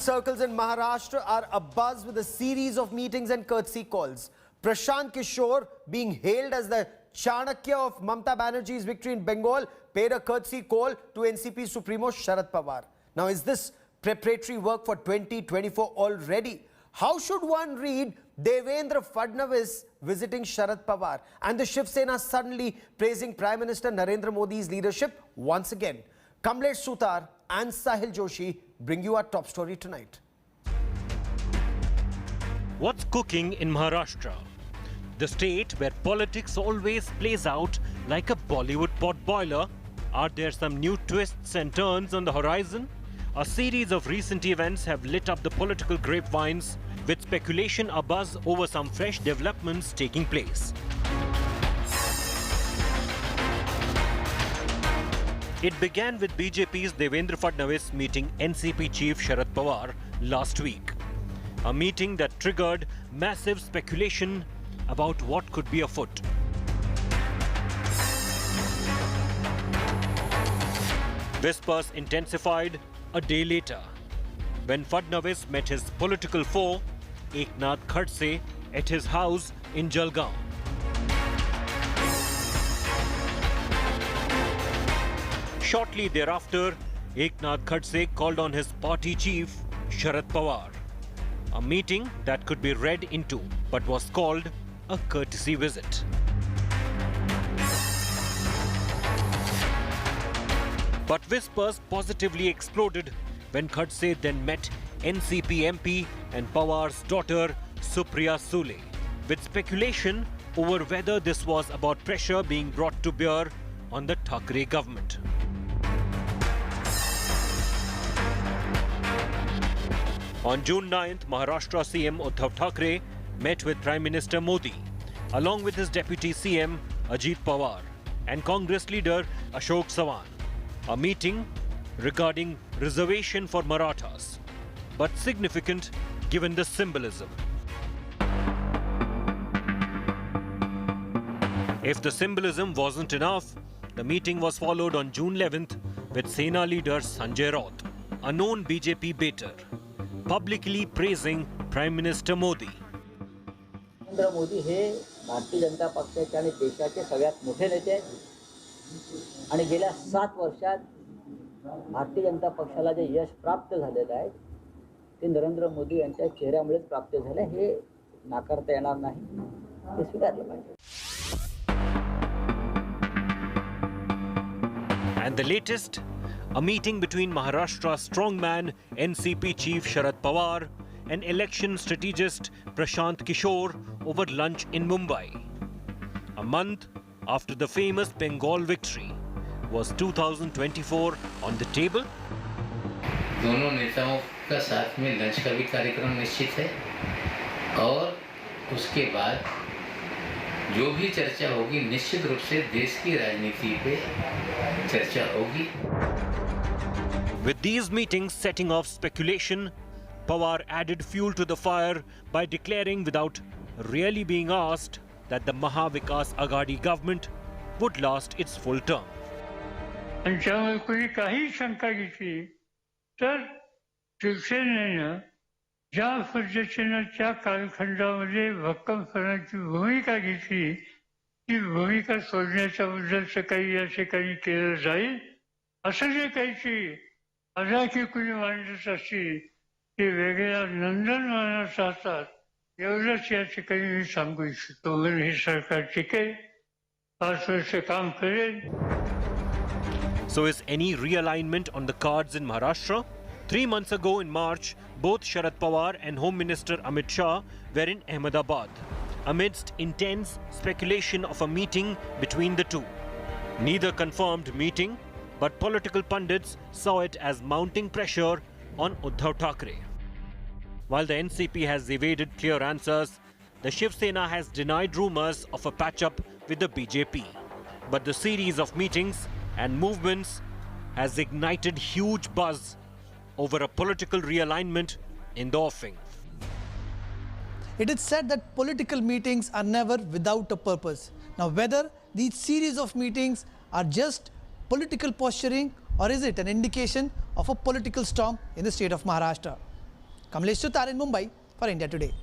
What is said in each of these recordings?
Circles in Maharashtra are abuzz with a series of meetings and courtesy calls. Prashant Kishor, being hailed as the Chanakya of Mamata Banerjee's victory in Bengal, paid a courtesy call to NCP Supremo Sharad Pawar. Now, is this preparatory work for 2024 already? How should one read Devendra Fadnavis visiting Sharad Pawar and the Shiv Sena suddenly praising Prime Minister Narendra Modi's leadership once again? Kamlesh Sutar and Sahil Joshi bring you our top story tonight. What's cooking in Maharashtra? The state where politics always plays out like a Bollywood pot boiler. Are there some new twists and turns on the horizon? A series of recent events have lit up the political grapevines, with speculation abuzz over some fresh developments taking place. It began with BJP's Devendra Fadnavis meeting NCP chief Sharad Pawar last week. A meeting that triggered massive speculation about what could be afoot. Whispers intensified a day later when Fadnavis met his political foe, Eknath Khadse, at his house in Jalgaon. Shortly thereafter, Eknath Khadse called on his party chief, Sharad Pawar. A meeting that could be read into, but was called a courtesy visit. But whispers positively exploded when Khadse then met NCP MP and Pawar's daughter, Supriya Sule, with speculation over whether this was about pressure being brought to bear on the Thackeray government. On June 9th, Maharashtra CM Uddhav Thackeray met with Prime Minister Modi, along with his Deputy CM Ajit Pawar and Congress leader Gaurav Sawant. A meeting regarding reservation for Marathas, but significant given the symbolism. If the symbolism wasn't enough, the meeting was followed on June 11th with Sena leader Sanjay Raut, a known BJP baiter, publicly praising Prime Minister Modi. Narendra Modi हे भारतीय जनता पक्षाचे आणि देशाचे सगळ्यात मोठे नेते आहेत आणि गेल्या 7 वर्षात भारतीय जनता पक्षाला जे यश प्राप्त झालेले आहे ते नरेंद्र मोदी यांच्या चेहऱ्यामुळेच प्राप्त झाले हे नाकारता येणार नाही हे स्वीकारले पाहिजे. And the latest, a meeting between Maharashtra strongman NCP chief Sharad Pawar and election strategist Prashant Kishor over lunch in Mumbai. A month after the famous Bengal victory, was 2024 on the table? दोनों नेताओं का साथ में lunch का भी कार्यक्रम निश्चित है और उसके बाद जो भी चर्चा होगी निश्चित रूप से देश की राजनीति पे चर्चा होगी. With these meetings setting off speculation, Pawar added fuel to the fire by declaring without really being asked that the Maha Aghadi government would last its full term. आणि त्यामुळे कोणी काही शंका घेतली तर शिवसेनेनं ज्या पद्धतीनं त्या कालखंडामध्ये भक्कमपणाची भूमिका घेतली ती भूमिका सोडण्याच्या बद्दलचं काही या ठिकाणी केलं जाईल असं जे काही अजाकी कुणी मांडत असतील ते वेगळ्या नंदनवनात जातात एवढंच या ठिकाणी मी सांगू इच्छितो. म्हणून हे सरकार टिकेल 5 वर्ष काम करेल. So is any realignment on the cards in Maharashtra? 3 months ago in March, both Sharad Pawar and Home Minister Amit Shah were in Ahmedabad, amidst intense speculation of a meeting between the two. Neither confirmed meeting, but political pundits saw it as mounting pressure on Uddhav Thackeray. While the NCP has evaded clear answers, the Shiv Sena has denied rumours of a patch-up with the BJP. But the series of meetings and movements has ignited huge buzz over a political realignment in the offing. It is said that political meetings are never without a purpose. Now, whether these series of meetings are just political posturing or is it an indication of a political storm in the state of Maharashtra? Kamlesh Sutar in Mumbai for India Today.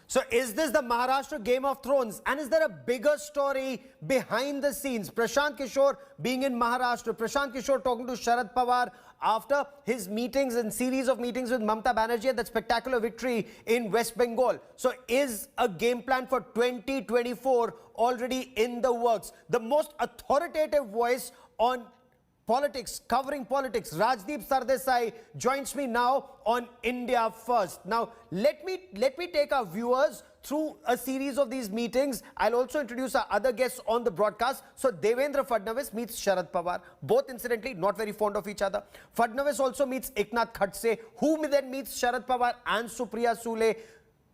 So is this the Maharashtra Game of Thrones? And is there a bigger story behind the scenes? Prashant Kishor being in Maharashtra, Prashant Kishor talking to Sharad Pawar after his meetings and series of meetings with Mamta Banerjee and that spectacular victory in West Bengal. So is a game plan for 2024 already in the works? The most authoritative voice on politics, covering politics, Rajdeep Sardesai joins me now on India First. Now, let me take our viewers through a series of these meetings. I'll also introduce our other guests on the broadcast. So, Devendra Fadnavis meets Sharad Pawar, both incidentally not very fond of each other. Fadnavis also meets Eknath Khadse, who then meets Sharad Pawar and Supriya Sule.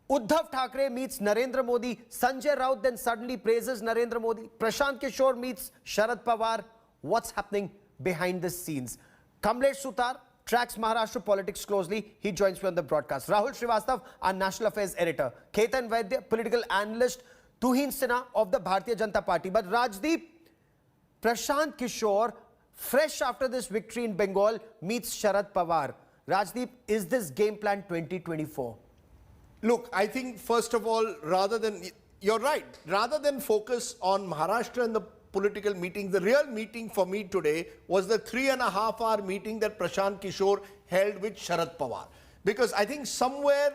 Uddhav Thackeray meets Narendra Modi. Sanjay Raut then suddenly praises Narendra Modi. Prashant Kishor meets Sharad Pawar. What's happening behind the scenes? Kamlesh Sutar tracks Maharashtra politics closely. He joins me on the broadcast. Rahul Srivastav, our National Affairs editor. Ketan Vaidya, political analyst. Tuhin Sinha of the Bharatiya Janata Party. But Rajdeep, Prashant Kishor, fresh after this victory in Bengal, meets Sharad Pawar. Rajdeep, is this game plan 2024? Look, I think first of all, you're right, rather than focus on Maharashtra and the political meetings, the real meeting for me today was the 3.5-hour meeting that Prashant Kishor held with Sharad Pawar. Because I think somewhere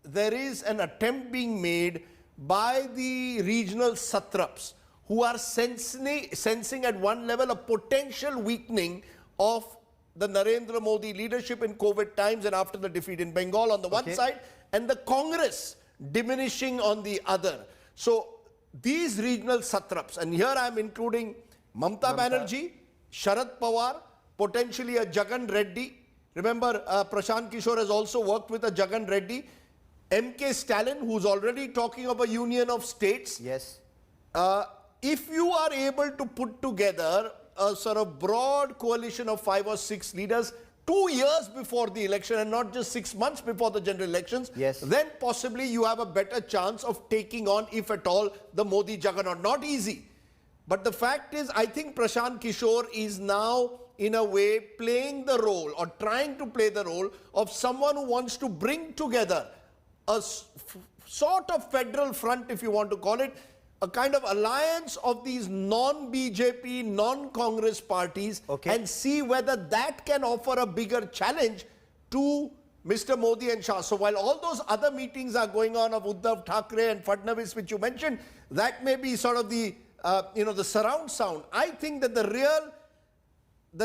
there is an attempt being made by the regional satraps who are sensing at one level a potential weakening of the Narendra Modi leadership in COVID times and after the defeat in Bengal on the one side, and the Congress diminishing on the other. So these regional satraps, and here I am including Mamta Banerjee, Sharad Pawar, potentially a Jagan Reddy. Remember, Prashant Kishor has also worked with a Jagan Reddy. MK Stalin, who's already talking of a union of states. Yes. If you are able to put together a sort of broad coalition of 5 or 6 leaders 2 years before the election and not just 6 months before the general elections, then possibly you have a better chance of taking on, if at all, the Modi juggernaut. Not easy. But the fact is, I think Prashant Kishor is now, in a way, playing the role or trying to play the role of someone who wants to bring together a sort of federal front, if you want to call it, a kind of alliance of these non-BJP, non-Congress parties and see whether that can offer a bigger challenge to Mr. Modi and Shah. So while all those other meetings are going on of Uddhav Thackeray and Fadnavis, which you mentioned, that may be sort of the, the surround sound. I think that the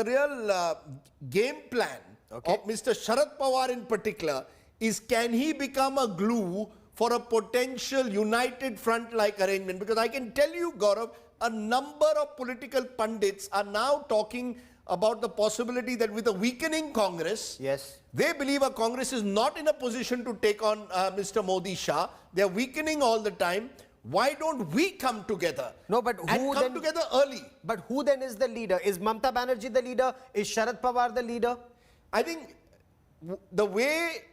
real game plan of Mr. Sharad Pawar in particular is, can he become a glue for a potential united front-like arrangement? Because I can tell you, Gaurav, a number of political pundits are now talking about the possibility that with a weakening Congress, they believe a Congress is not in a position to take on Mr. Modi Shah. They are weakening all the time. Why don't we come together? No, but who come together early? But who then is the leader? Is Mamta Banerjee the leader? Is Sharad Pawar the leader? I think the way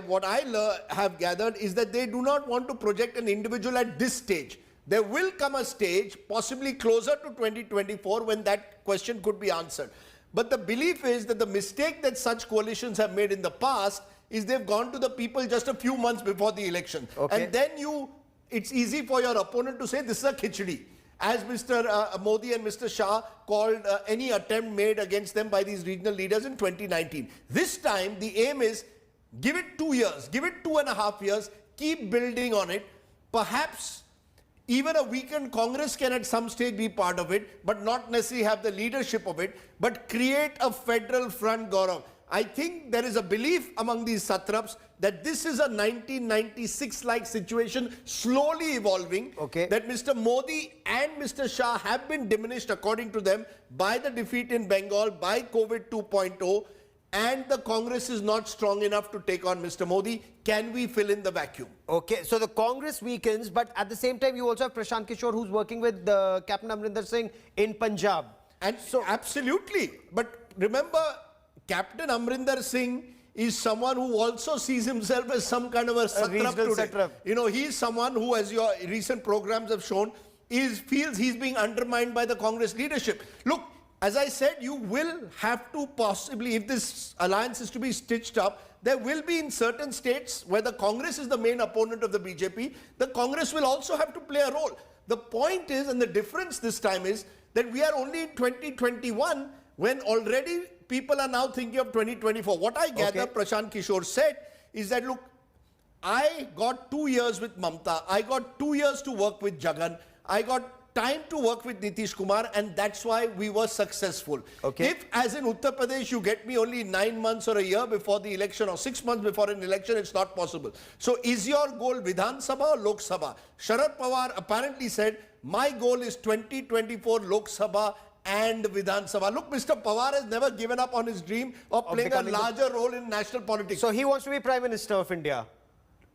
what I have gathered is that they do not want to project an individual at this stage. There will come a stage, possibly closer to 2024, when that question could be answered. But the belief is that the mistake that such coalitions have made in the past is they've gone to the people just a few months before the election. And then it's easy for your opponent to say this is a khichdi, as Mr. Modi and Mr. Shah called any attempt made against them by these regional leaders in 2019. This time, the aim is, give it 2 years, give it 2.5 years, keep building on it. Perhaps even a weakened Congress can at some stage be part of it, but not necessarily have the leadership of it, but create a federal front, Gaurav. I think there is a belief among these satraps that this is a 1996-like situation slowly evolving, that Mr. Modi and Mr. Shah have been diminished, according to them, by the defeat in Bengal, by COVID 2.0, and the Congress is not strong enough to take on Mr. Modi. Can we fill in the vacuum? So the Congress weakens, but at the same time, you also have Prashant Kishor, who's working with Captain Amrinder Singh in Punjab. And so, absolutely. But remember, Captain Amrinder Singh is someone who also sees himself as some kind of a satrap today. You know, he's someone who, as your recent programs have shown, feels he's being undermined by the Congress leadership. Look, as I said, you will have to possibly, if this alliance is to be stitched up, there will be in certain states where the Congress is the main opponent of the BJP, the Congress will also have to play a role. The point is, and the difference this time is, that we are only in 2021 when already people are now thinking of 2024. What I gather, Prashant Kishor said, is that look, I got 2 years with Mamta, I got 2 years to work with Jagan, I got time to work with Nitish Kumar, and that's why we were successful. If, as in Uttar Pradesh, you get me only 9 months or a year before the election or 6 months before an election, it's not possible. So is your goal Vidhan Sabha or Lok Sabha? Sharad Pawar apparently said, my goal is 2024 Lok Sabha and Vidhan Sabha. Look, Mr. Pawar has never given up on his dream of playing a larger role in national politics. So he wants to be Prime Minister of India.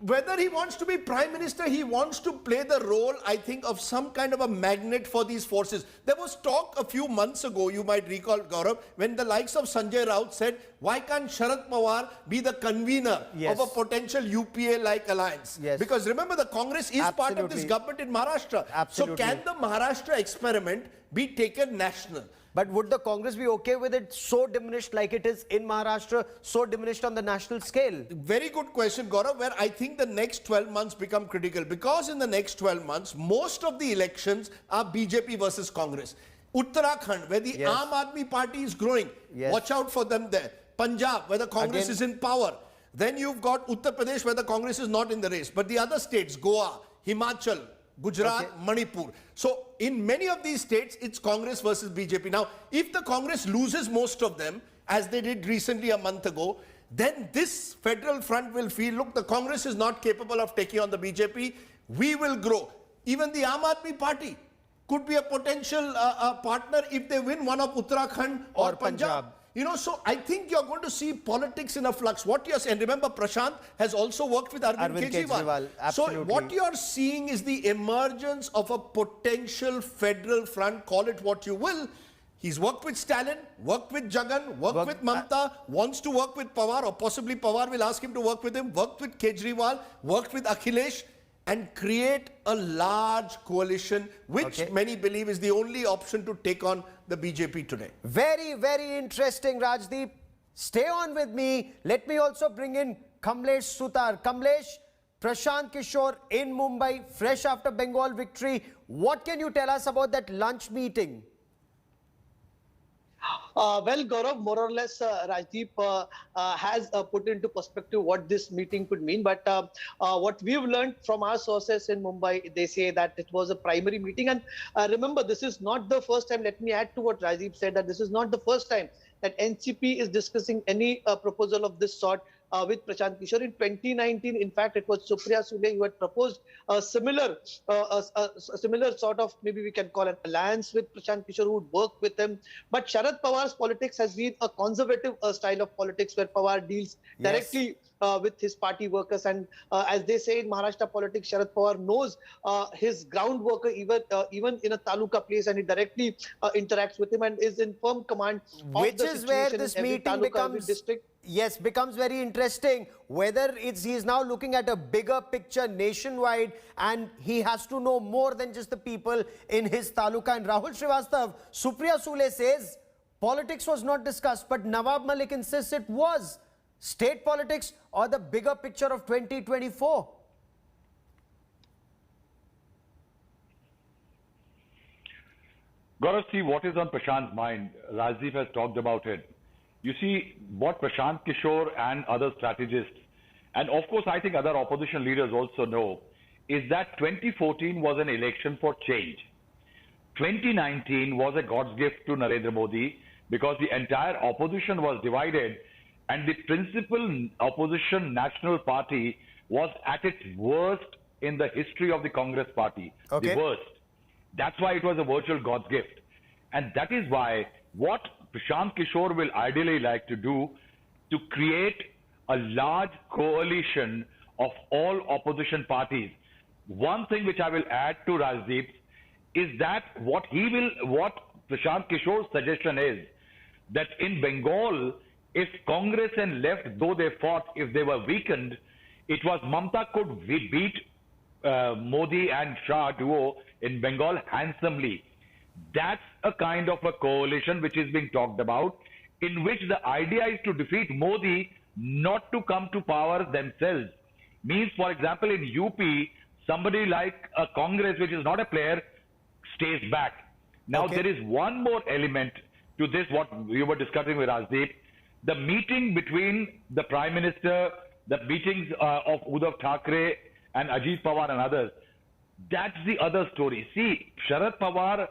Whether he wants to be Prime Minister, he wants to play the role, I think, of some kind of a magnet for these forces. There was talk a few months ago, you might recall, Gaurav, when the likes of Sanjay Raut said, why can't Sharad Pawar be the convener of a potential UPA-like alliance? Because remember, the Congress is part of this government in Maharashtra. So can the Maharashtra experiment be taken national? But would the Congress be okay with it so diminished like it is in Maharashtra, so diminished on the national scale? Very good question, Gaurav, where I think the next 12 months become critical. Because in the next 12 months, most of the elections are BJP versus Congress. Uttarakhand, where the Aam Aadmi Party is growing, watch out for them there. Punjab, where the Congress is in power. Then you've got Uttar Pradesh, where the Congress is not in the race. But the other states, Goa, Himachal, Gujarat, Manipur. So in many of these states, it's Congress versus BJP. Now, if the Congress loses most of them, as they did recently a month ago, then this federal front will feel, look, the Congress is not capable of taking on the BJP. We will grow. Even the Aam Aadmi Party could be a potential partner if they win one of Uttarakhand or Punjab. You know, so I think you're going to see politics in a flux. What you're saying, remember, Prashant has also worked with Arvind Kejriwal. So what you're seeing is the emergence of a potential federal front, call it what you will. He's worked with Stalin, worked with Jagan, worked with Mamta, wants to work with Pawar, or possibly Pawar will ask him to work with him, worked with Kejriwal, worked with Akhilesh, and create a large coalition, which many believe is the only option to take on the BJP today. Very, very interesting, Rajdeep. Stay on with me. Let me also bring in Kamlesh Sutar. Kamlesh, Prashant Kishor in Mumbai, fresh after Bengal victory. What can you tell us about that lunch meeting? Well, Gaurav, more or less, Rajdeep has put into perspective what this meeting could mean. But what we've learned from our sources in Mumbai, they say that it was a primary meeting. And remember, this is not the first time. Let me add to what Rajdeep said, that this is not the first time that NCP is discussing any proposal of this sort with Prashant Kishor. In 2019, in fact, it was Supriya Sule who had proposed a similar sort of, maybe we can call an alliance with Prashant Kishor, who would work with him. But Sharad Pawar's politics has been a conservative style of politics where Pawar deals directly with his party workers. And as they say in Maharashtra politics, Sharad Pawar knows his ground worker even in a taluka place, and he directly interacts with him and is in firm command of Which the is where situation this in every meeting taluka, every becomes district. Yes, becomes very interesting. Whether he's now looking at a bigger picture nationwide, and he has to know more than just the people in his taluka. And Rahul Srivastav, Supriya Sule says politics was not discussed, but Nawab Malik insists it was. State politics or the bigger picture of 2024? Gaurav, see what is on Prashant's mind. Rajdeep has talked about it. You see, what Prashant Kishor and other strategists, and of course I think other opposition leaders also know, is that 2014 was an election for change. 2019 was a God's gift to Narendra Modi because the entire opposition was divided and the principal opposition National Party was at its worst in the history of the Congress Party. The worst. That's why it was a virtual God's gift. And that is why what Prashant Kishor will ideally like to do to create a large coalition of all opposition parties. One thing which I will add to Rajdeep is that what Prashant Kishor's suggestion is that in Bengal, if Congress and left, though they fought, if they were weakened, it was Mamta could beat Modi and Shah duo in Bengal handsomely. That's a kind of a coalition which is being talked about, in which the idea is to defeat Modi, not to come to power themselves. Means, for example, in UP, somebody like a Congress, which is not a player, stays back. Now, Okay. there is one more element to this, what we were discussing with Rajdeep. The meeting between the Prime Minister, the meetings of Uddhav Thackeray and Ajit Pawar and others, that's the other story. See, Sharad Pawar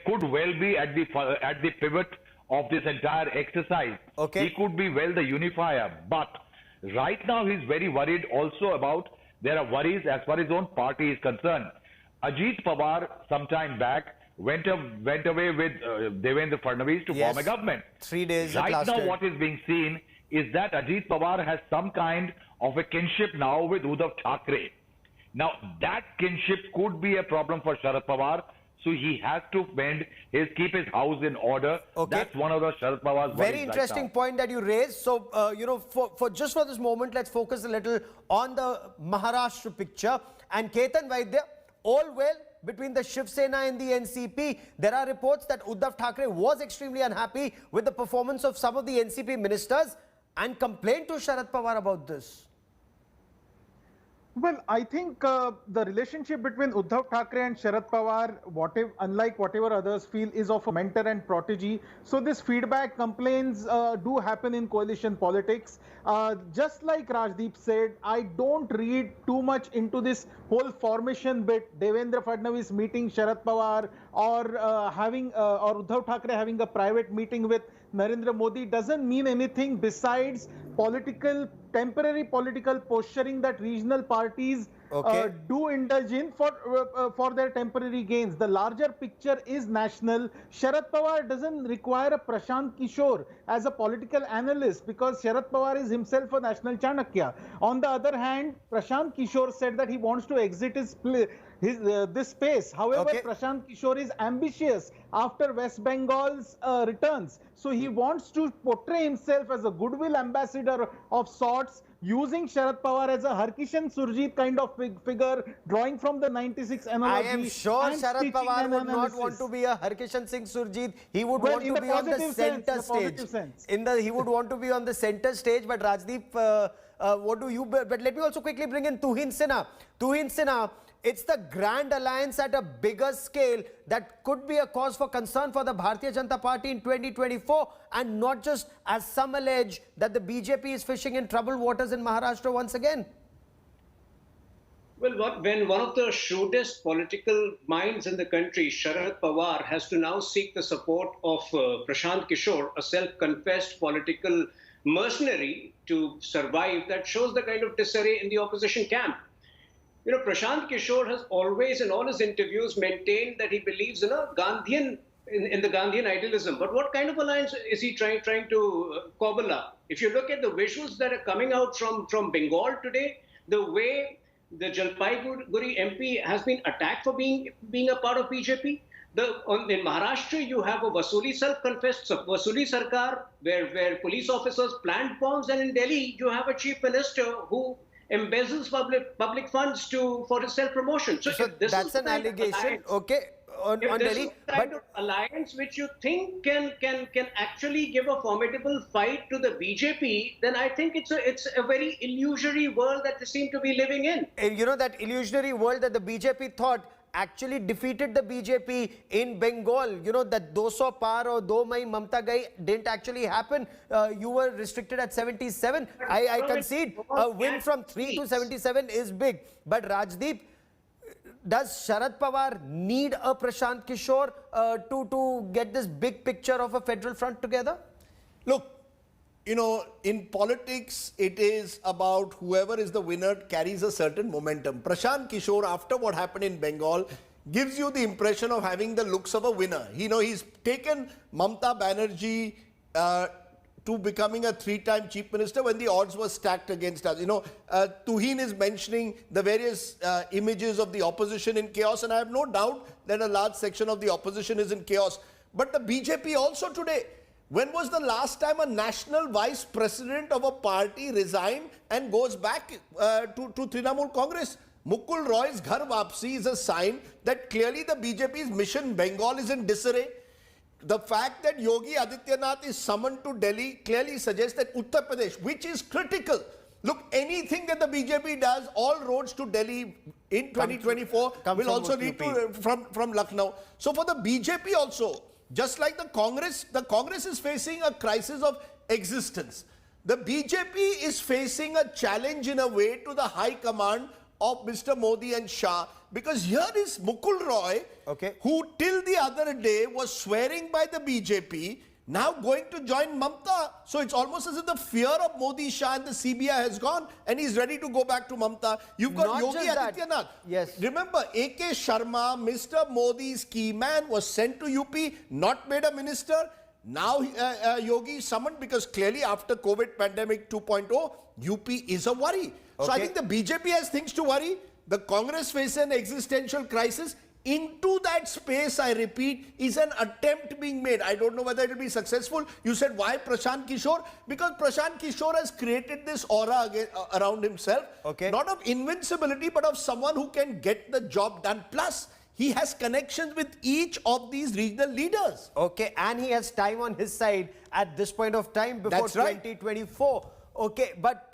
could well be at the pivot of this entire exercise. Okay. He could be well the unifier, but right now he's very worried also about, there are worries as far as his own party is concerned. Ajit Pawar sometime back went away with Devendra Fadnavis to Yes. form a government. 3 days it Right now lasted. what is being seen is that Ajit Pawar has some kind of a kinship now with Uddhav Thackeray. Now that kinship could be a problem for Sharad Pawar, so he has to keep his house in order. Okay. That's one of the Sharad Pawar's Very worries interesting right point that you raised. So, for this moment, let's focus a little on the Maharashtra picture. And Ketan Vaidya, all well between the Shiv Sena and the NCP. There are reports that Uddhav Thackeray was extremely unhappy with the performance of some of the NCP ministers and complained to Sharad Pawar about this. Well, I think the relationship between Uddhav Thackeray and Sharad Pawar, unlike whatever others feel, is of a mentor and protege. So this feedback, complaints do happen in coalition politics. Just like Rajdeep said, I don't read too much into this whole formation bit, Devendra Fadnavis meeting Sharad Pawar, or Uddhav Thackeray having a private meeting with Narendra Modi doesn't mean anything besides temporary political posturing that regional parties do indulge in for their temporary gains. The larger picture is national. Sharad Pawar doesn't require a Prashant Kishor as a political analyst because Sharad Pawar is himself a national Chanakya. On the other hand, Prashant Kishor said that he wants to exit this space. However, Prashant Kishor is ambitious after West Bengal's returns. So he wants to portray himself as a goodwill ambassador of sorts, using Sharad Pawar as a Harkishan Surjit kind of figure, drawing from the 96 analogy. I am sure and Sharad speaking Pawar an would not analysis. want to be a Harkishan Singh Surjit. He would Well, want in to the be on the positive center sense, the stage. positive sense. He would want to be on the center stage. But Rajdeep, what do you? But let me also quickly bring in Tuhin Sinha. Tuhin Sinha, it's the grand alliance at a bigger scale that could be a cause for concern for the Bharatiya Janata Party in 2024, and not just, as some allege, that the BJP is fishing in troubled waters in Maharashtra once again. Well, when one of the shrewdest political minds in the country, Sharad Pawar, has to now seek the support of Prashant Kishor, a self-confessed political mercenary, to survive, that shows the kind of disarray in the opposition camp. You know, Prashant Kishor has always, in all his interviews, maintained that he believes in a Gandhian, in the Gandhian idealism. But what kind of alliance is he trying to cobble up? If you look at the visuals that are coming out from Bengal today, the way the Jalpaiguri MP has been attacked for being a part of BJP. In Maharashtra, you have a Vasuli self-confessed Vasuli Sarkar, where police officers plant bombs, and in Delhi, you have a chief minister who embezzles public funds for his self-promotion. So that's an allegation, on this Delhi. is the kind of alliance which you think can actually give a formidable fight to the BJP, then I think it's a very illusory world that they seem to be living in. You know, that illusionary world that the BJP thought actually defeated the BJP in Bengal. You know, that 200 par or 2 Mai Mamta Gai didn't actually happen. You were restricted at 77. I concede a win from 3 to 77 is big. But Rajdeep, does Sharad Pawar need a Prashant Kishor to get this big picture of a federal front together? Look, you know, in politics, it is about whoever is the winner carries a certain momentum. Prashant Kishor, after what happened in Bengal, gives you the impression of having the looks of a winner. You know, he's taken Mamta Banerjee to becoming a 3-time chief minister when the odds were stacked against us. You know, Tuhin is mentioning the various images of the opposition in chaos, and I have no doubt that a large section of the opposition is in chaos. But the BJP also today, when was the last time a national vice president of a party resigned and goes back to Trinamool Congress? Mukul Roy's Ghar Vapsi is a sign that clearly the BJP's mission Bengal is in disarray. The fact that Yogi Adityanath is summoned to Delhi clearly suggests that Uttar Pradesh, which is critical. Look, anything that the BJP does, all roads to Delhi in 2024 will also lead to from Lucknow. So for the BJP also, just like the Congress is facing a crisis of existence. The BJP is facing a challenge in a way to the high command of Mr. Modi and Shah, because here is Mukul Roy, who till the other day was swearing by the BJP, now going to join Mamta. So it's almost as if the fear of Modi, Shah and the CBI has gone and he's ready to go back to Mamta. You've got Not Yogi just that. Adityanath. Yes. Remember, A.K. Sharma, Mr. Modi's key man, was sent to UP, not made a minister. Now Yogi is summoned because clearly after COVID pandemic 2.0, UP is a worry. So I think the BJP has things to worry. The Congress faces an existential crisis. Into that space, I repeat, is an attempt being made. I don't know whether it will be successful. You said, why Prashant Kishor? Because Prashant Kishor has created this aura around himself. Not of invincibility, but of someone who can get the job done. Plus, he has connections with each of these regional leaders. And he has time on his side at this point of time before 2024. But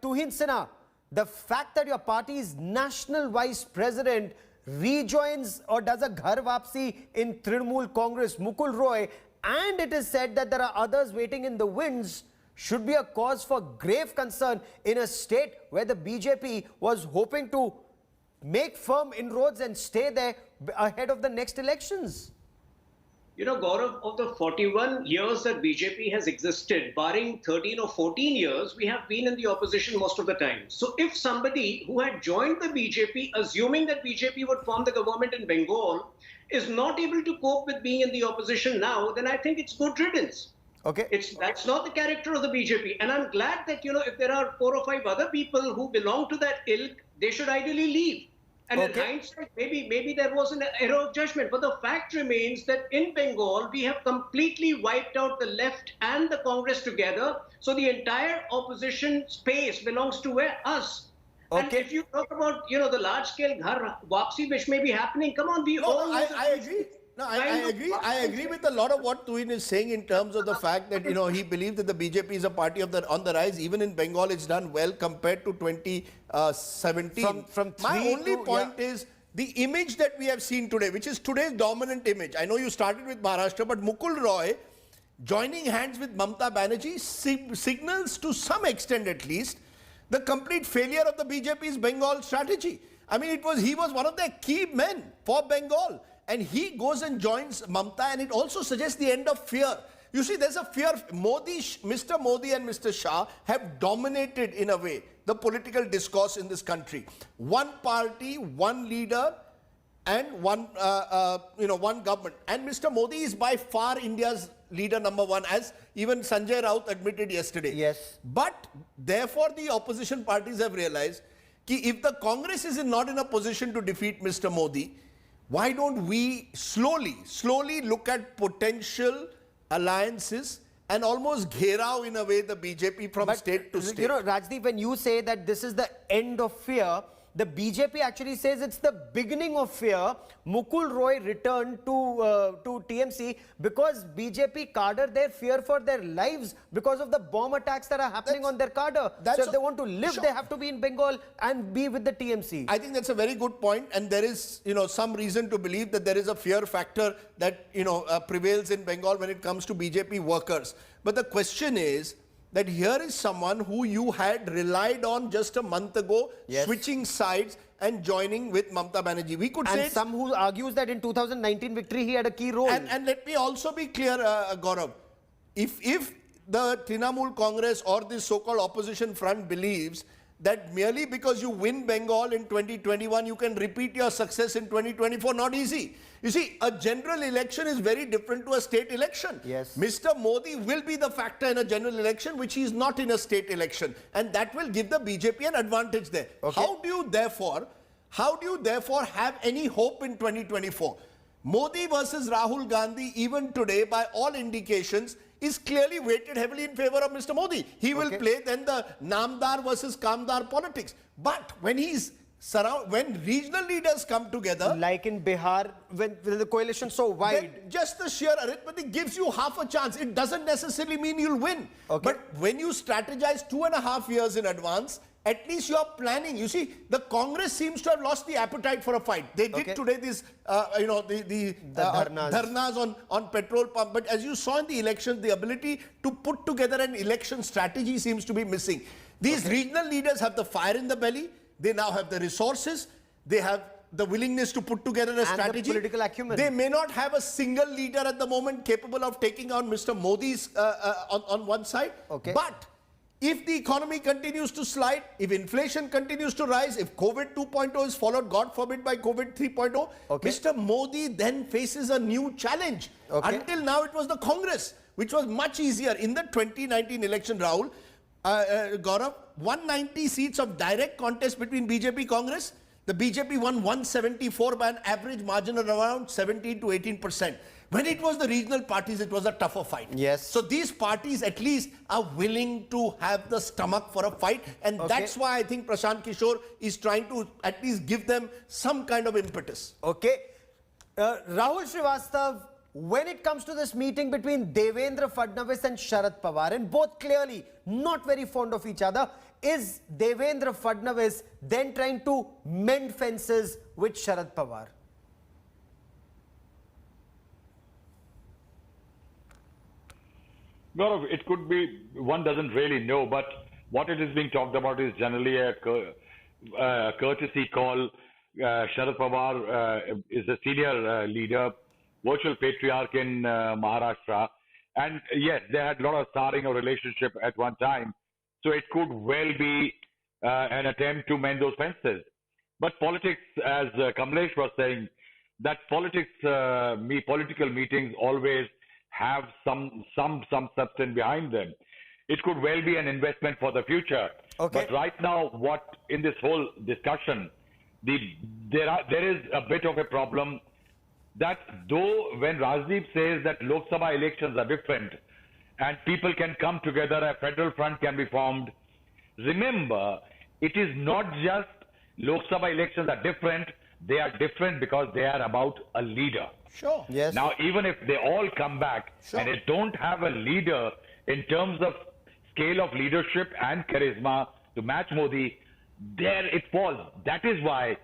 Tuhin Sinha, the fact that your party's national vice president rejoins or does a Ghar Vapsi in Trinamool Congress, Mukul Roy, and it is said that there are others waiting in the wings, should be a cause for grave concern in a state where the BJP was hoping to make firm inroads and stay there ahead of the next elections. You know, Gaurav, of the 41 years that BJP has existed, barring 13 or 14 years, we have been in the opposition most of the time. So if somebody who had joined the BJP, assuming that BJP would form the government in Bengal, is not able to cope with being in the opposition now, then I think it's good riddance. That's not the character of the BJP. And I'm glad that, if there are 4 or 5 other people who belong to that ilk, they should ideally leave. And in hindsight, maybe there was an error of judgment. But the fact remains that in Bengal, we have completely wiped out the left and the Congress together. So the entire opposition space belongs to us. And if you talk about, the large-scale Ghar Vapsi, which may be happening, come on, I agree. No, I agree with a lot of what Tuhin is saying in terms of the fact that, he believes that the BJP is a party on the rise. Even in Bengal, it's done well compared to 2017. My only point is the image that we have seen today, which is today's dominant image. I know you started with Maharashtra, but Mukul Roy joining hands with Mamta Banerjee signals to some extent at least the complete failure of the BJP's Bengal strategy. I mean, he was one of their key men for Bengal. And he goes and joins Mamta, and it also suggests the end of fear. You see, there's a fear. Mr. Modi and Mr. Shah have dominated, in a way, the political discourse in this country. One party, one leader, and one government. And Mr. Modi is by far India's leader number 1, as even Sanjay Raut admitted yesterday. Yes. But therefore, the opposition parties have realized that if the Congress is not in a position to defeat Mr. Modi, why don't we slowly look at potential alliances and almost gherao in a way the BJP from state to state? Rajdeep, when you say that this is the end of fear, the BJP actually says it's the beginning of fear. Mukul Roy returned to TMC because BJP cadre their fear for their lives because of the bomb attacks that are happening on their cadre. So if they want to live, they have to be in Bengal and be with the TMC. I think that's a very good point, and there is some reason to believe that there is a fear factor that prevails in Bengal when it comes to BJP workers. But the question is that here is someone who you had relied on just a month ago, switching sides and joining with Mamta Banerjee. We could say some who argues that in 2019 victory he had a key role. And let me also be clear, Gaurav, if the Trinamool Congress or this so-called opposition front believes that merely because you win Bengal in 2021, you can repeat your success in 2024, not easy. You see, a general election is very different to a state election. Yes. Mr. Modi will be the factor in a general election, which he is not in a state election. And that will give the BJP an advantage there. How do you therefore have any hope in 2024? Modi versus Rahul Gandhi, even today, by all indications, is clearly weighted heavily in favor of Mr. Modi. He will play then the Namdar versus Kamdar politics. But when he's when regional leaders come together, Like in Bihar, when the coalition so wide. then just the sheer arithmetic gives you half a chance. It doesn't necessarily mean you'll win. Okay. But when you strategize 2.5 years in advance, at least you are planning. You see, the Congress seems to have lost the appetite for a fight. They did today these, the dharnas on petrol pump. But as you saw in the elections, the ability to put together an election strategy seems to be missing. These regional leaders have the fire in the belly. They now have the resources. They have the willingness to put together a strategy. The political acumen. They may not have a single leader at the moment capable of taking on Mr. Modi's on one side. Okay. But if the economy continues to slide, if inflation continues to rise, if COVID 2.0 is followed, God forbid, by COVID 3.0, Mr. Modi then faces a new challenge. Until now, it was the Congress, which was much easier. In the 2019 election, Rahul, Gaurav, 190 seats of direct contest between BJP Congress. The BJP won 174 by an average margin of around 17 to 18%. When it was the regional parties, it was a tougher fight. Yes. So these parties at least are willing to have the stomach for a fight. And that's why I think Prashant Kishor is trying to at least give them some kind of impetus. Okay. Rahul Srivastav, when it comes to this meeting between Devendra Fadnavis and Sharad Pawar, and both clearly not very fond of each other, is Devendra Fadnavis then trying to mend fences with Sharad Pawar? Gaurav, it could be, one doesn't really know, but what it is being talked about is generally a courtesy call. Sharad Pawar is a senior leader, virtual patriarch in Maharashtra. And yes, they had a lot of starring of relationship at one time. So it could well be an attempt to mend those fences. But politics, as Kamlesh was saying, that political meetings always have some substance behind them. It could well be an investment for the future. But right now, what in this whole discussion, there is a bit of a problem that though when Rajdeep says that Lok Sabha elections are different and people can come together, a federal front can be formed, remember, it is not just Lok Sabha elections are different, they are different because they are about a leader. Sure. Yes. Now, even if they all come back and they don't have a leader in terms of scale of leadership and charisma to match Modi, there it falls. That is why,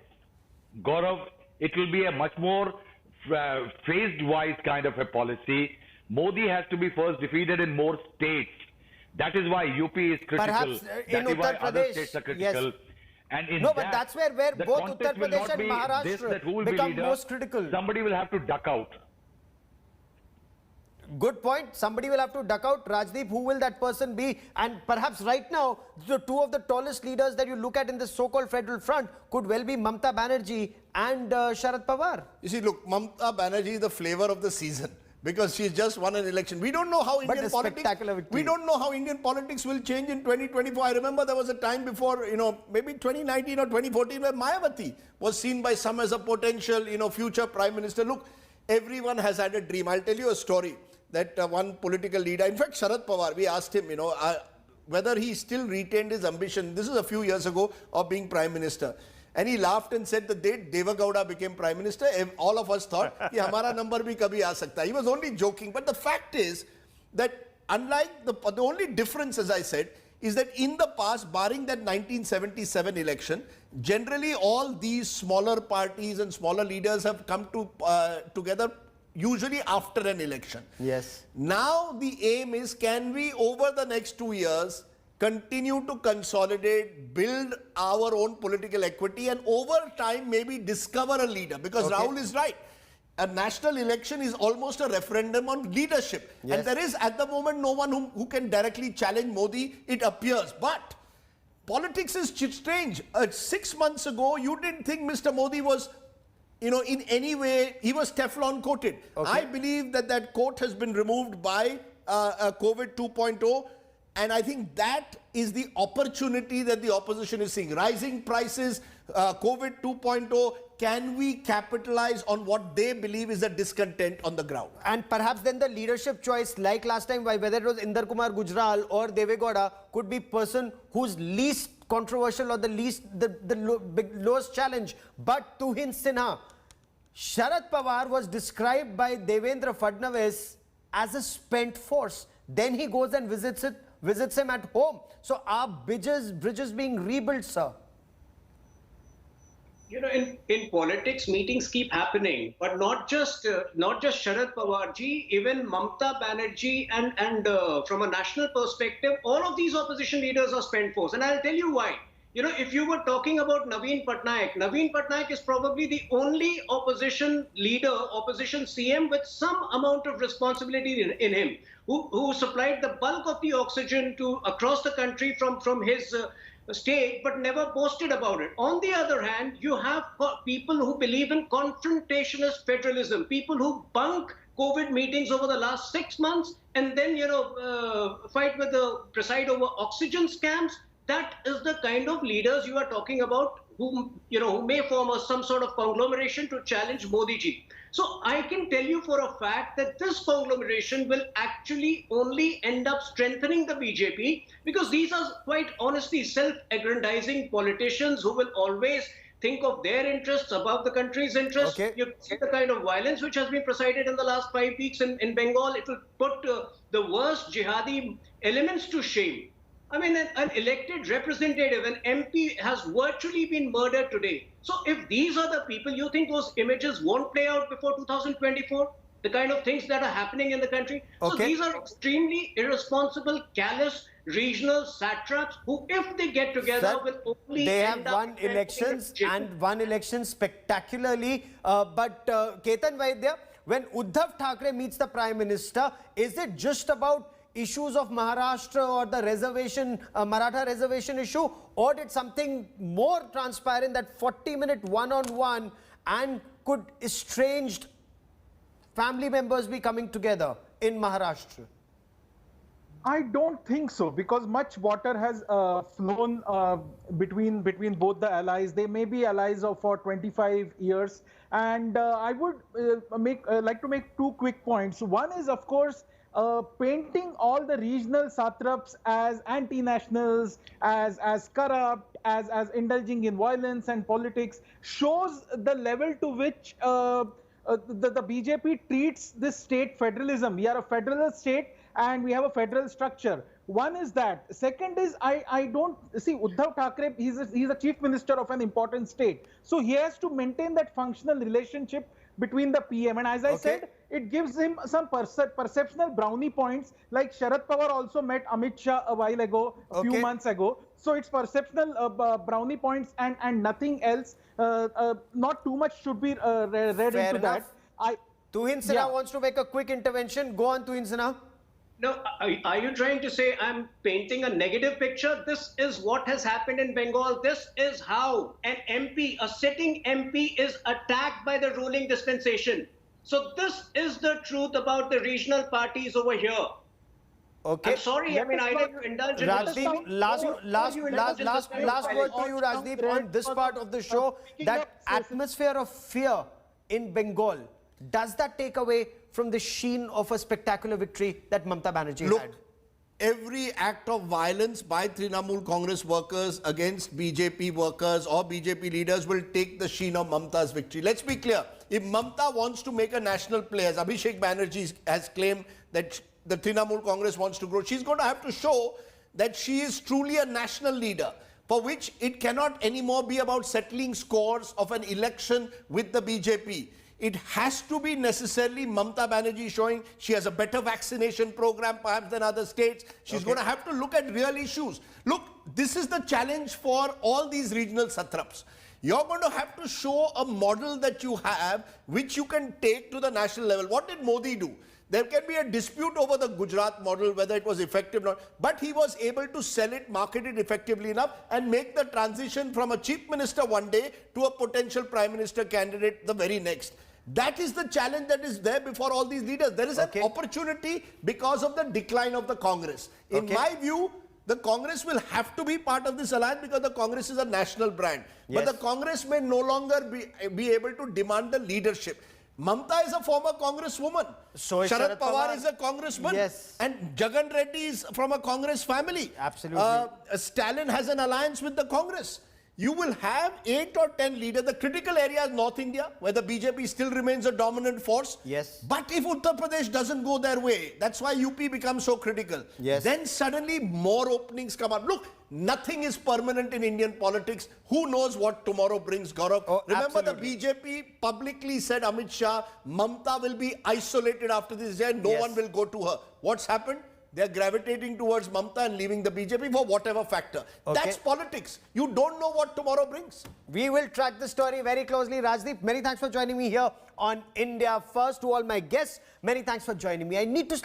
Gaurav, it will be a much more phased-wise kind of a policy. Modi has to be first defeated in more states. That is why UP is critical. Perhaps in that is why Uttar other Pradesh, states are critical. yes. And in No, but that's where the both context Uttar will Pradesh not and be Maharashtra this, that who will be become leader. most critical. Somebody will have to duck out. Good point. Somebody will have to duck out. Rajdeep, who will that person be? And perhaps right now, the two of the tallest leaders that you look at in this so-called federal front could well be Mamta Banerjee and Sharad Pawar. You see, look, Mamta Banerjee is the flavor of the season because she's just won an election. We don't know how Indian politics will change in 2024. I remember there was a time before, maybe 2019 or 2014 where Mayawati was seen by some as a potential, future prime minister. Look, everyone has had a dream. I'll tell you a story that one political leader, in fact, Sharad Pawar, we asked him, whether he still retained his ambition. This is a few years ago of being prime minister. And he laughed and said the day Deva Gowda became prime minister, all of us thought, कि हमारा number भी कभी आ सकता है. He was only joking. But the fact is that unlike the only difference, as I said, is that in the past, barring that 1977 election, generally all these smaller parties and smaller leaders have come together usually after an election. Yes. Now the aim is, can we over the next 2 years continue to consolidate, build our own political equity, and over time maybe discover a leader? Because Rahul is right. A national election is almost a referendum on leadership. Yes. And there is at the moment no one who can directly challenge Modi, it appears. But politics is strange. 6 months ago, you didn't think Mr. Modi was, in any way, he was Teflon coated. I believe that coat has been removed by COVID 2.0. And I think that is the opportunity that the opposition is seeing. Rising prices, COVID 2.0, can we capitalize on what they believe is a discontent on the ground? And perhaps then the leadership choice, like last time, whether it was Inder Kumar Gujral or Deve Gowda, could be person who's least controversial or the lowest challenge. But Tuhin Sinha, Sharad Pawar was described by Devendra Fadnavis as a spent force. Then he goes and visits him at home. So are bridges being rebuilt, sir? You know, in politics, meetings keep happening, but not just Sharad Pawar ji, even Mamta Banerjee, and from a national perspective, all of these opposition leaders are spent force, and I'll tell you why. You know, if you were talking about Naveen Patnaik is probably the only opposition leader, opposition CM with some amount of responsibility in him, who supplied the bulk of the oxygen to across the country from his state, but never boasted about it. On the other hand, you have people who believe in confrontationist federalism, people who bunk COVID meetings over the last 6 months and then, fight with the preside over oxygen scams. That is the kind of leaders you are talking about who may form some sort of conglomeration to challenge Modi ji. So I can tell you for a fact that this conglomeration will actually only end up strengthening the BJP, because these are quite honestly self-aggrandizing politicians who will always think of their interests above the country's interests. Okay. You see the kind of violence which has been presided in the last 5 weeks in Bengal. It will put the worst jihadi elements to shame. I mean, an elected representative, an MP, has virtually been murdered today. So if these are the people, you think those images won't play out before 2024? The kind of things that are happening in the country? Okay. So these are extremely irresponsible, callous, regional satraps who, if they get together, Sir, will only they end have up won elections and won elections spectacularly. But Ketan Vaidya, when Uddhav Thackeray meets the Prime Minister, is it just about issues of Maharashtra or the reservation, Maratha reservation issue, or did something more transparent, that 40-minute one-on-one, and could estranged family members be coming together in Maharashtra? I don't think so, because much water has flown between both the allies. They may be allies for 25 years, and I would like to make 2 quick points. One is, of course, painting all the regional satraps as anti-nationals, as corrupt, as indulging in violence and politics, shows the level to which the BJP treats this state federalism. We are a federal state and we have a federal structure. One is that. Second is, I don't see Uddhav Thackeray, he's a chief minister of an important state. So he has to maintain that functional relationship between the PM. And as I said, it gives him some perceptional brownie points, like Sharad Pawar also met Amit Shah a while ago, a few months ago. So it's perceptional brownie points and nothing else. Not too much should be read Fair into enough. that. Tuhin Sinha wants to make a quick intervention. Go on, Tuhin Sinha. No, are you trying to say I'm painting a negative picture? This is what has happened in Bengal. This is how an MP, a sitting MP, is attacked by the ruling dispensation. So this is the truth about the regional parties over here. Okay. I'm sorry, I mean, I let you indulge in Rajdeep, last word to you, Rajdeep, on this part of the show. That atmosphere of fear in Bengal, does that take away from the sheen of a spectacular victory that Mamta Banerjee had? Every act of violence by Trinamool Congress workers against BJP workers or BJP leaders will take the sheen of Mamta's victory. Let's be clear. If Mamta wants to make a national play, as Abhishek Banerjee has claimed that the Trinamool Congress wants to grow, she's going to have to show that she is truly a national leader, for which it cannot anymore be about settling scores of an election with the BJP. It has to be necessarily Mamta Banerjee showing she has a better vaccination program perhaps than other states. She's going to have to look at real issues. Look, this is the challenge for all these regional satraps. You're going to have to show a model that you have, which you can take to the national level. What did Modi do? There can be a dispute over the Gujarat model, whether it was effective or not, but he was able to sell it, market it effectively enough, and make the transition from a chief minister one day to a potential prime minister candidate the very next. That is the challenge that is there before all these leaders. There is an opportunity because of the decline of the Congress. In my view, the Congress will have to be part of this alliance because the Congress is a national brand. But the Congress may no longer be able to demand the leadership. Mamta is a former congresswoman. So is Sharad Sharad Pawar Pawar. is a congressman. Yes. And Jagan Reddy is from a Congress family. Absolutely. Stalin has an alliance with the Congress. You will have 8 or 10 leaders. The critical area is North India, where the BJP still remains a dominant force. Yes. But if Uttar Pradesh doesn't go their way, that's why UP becomes so critical. Yes. Then suddenly more openings come up. Look, nothing is permanent in Indian politics. Who knows what tomorrow brings, Gaurav? Oh, Remember, absolutely. the BJP publicly said Amit Shah, Mamta will be isolated after this year. No Yes. one will go to her. What's happened? They're gravitating towards Mamta and leaving the BJP for whatever factor. Okay. That's politics. You don't know what tomorrow brings. We will track the story very closely. Rajdeep, many thanks for joining me here on India First. To all my guests, many thanks for joining me. I need to